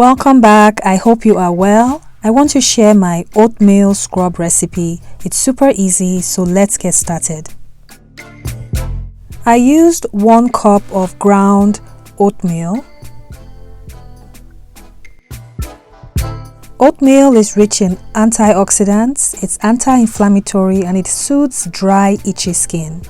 Welcome back. I hope you are well. I want to share my oatmeal scrub recipe. It's super easy, so let's get started. I used 1 cup of ground oatmeal. Oatmeal is rich in antioxidants, it's anti-inflammatory, and it soothes dry, itchy skin.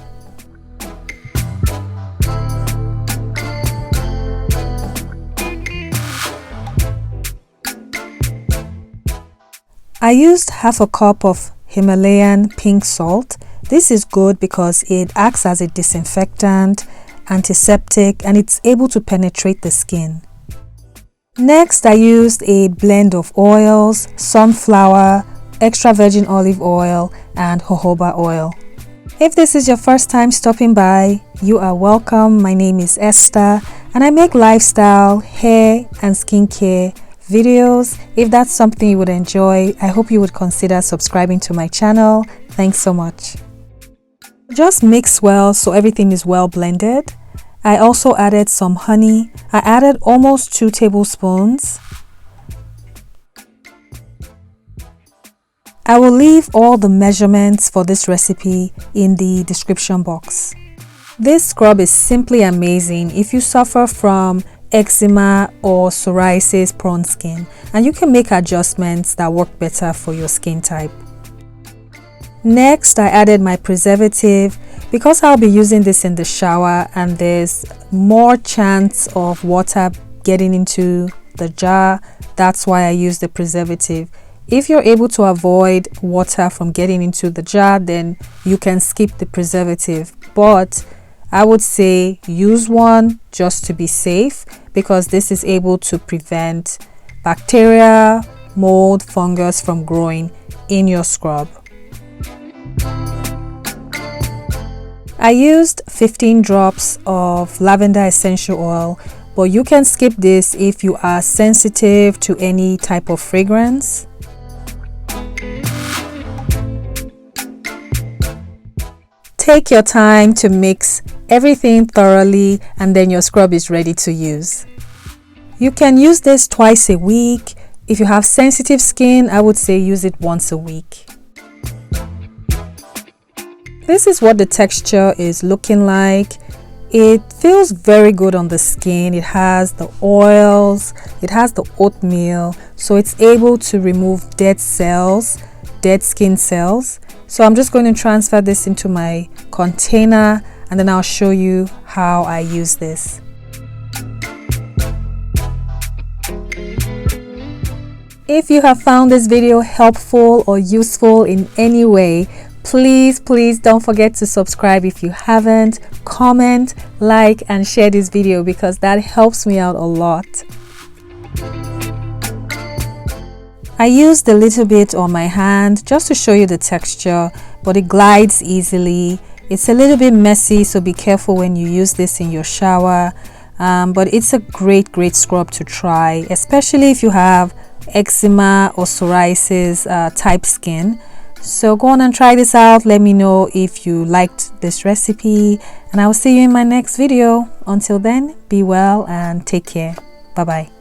I used half a cup of Himalayan Pink Salt. This is good because it acts as a disinfectant, antiseptic, and it's able to penetrate the skin. Next, I used a blend of oils, sunflower, extra virgin olive oil, and jojoba oil. If this is your first time stopping by, you are welcome. My name is Esther, and I make lifestyle, hair, and skincare videos. If that's something you would enjoy, I hope you would consider subscribing to my channel. Thanks so much. Just mix well so everything is well blended. I also added some honey. I added almost 2 tablespoons. I will leave all the measurements for this recipe in the description box. This scrub is simply amazing if you suffer from eczema or psoriasis prone skin, and you can make adjustments that work better for your skin type. Next, I added my preservative because I'll be using this in the shower and there's more chance of water getting into the jar. That's why I use the preservative. If you're able to avoid water from getting into the jar, then you can skip the preservative, but I would say use one just to be safe because this is able to prevent bacteria, mold, fungus from growing in your scrub. I used 15 drops of lavender essential oil, but you can skip this if you are sensitive to any type of fragrance. Take your time to mix everything thoroughly and then your scrub is ready to use. You can use this twice a week. If you have sensitive skin, I would say use it once a week. This is what the texture is looking like. It feels very good on the skin. It has the oils, it has the oatmeal, so it's able to remove dead cells, dead skin cells. So I'm just going to transfer this into my container and then I'll show you how I use this. If you have found this video helpful or useful in any way, please don't forget to subscribe if you haven't. Comment, like, and share this video because that helps me out a lot. I used a little bit on my hand just to show you the texture, but it glides easily. It's a little bit messy, so be careful when you use this in your shower. But it's a great scrub to try, especially if you have eczema or psoriasis type skin. So go on and try this out. Let me know if you liked this recipe, and I will see you in my next video. Until then, be well and take care. Bye bye.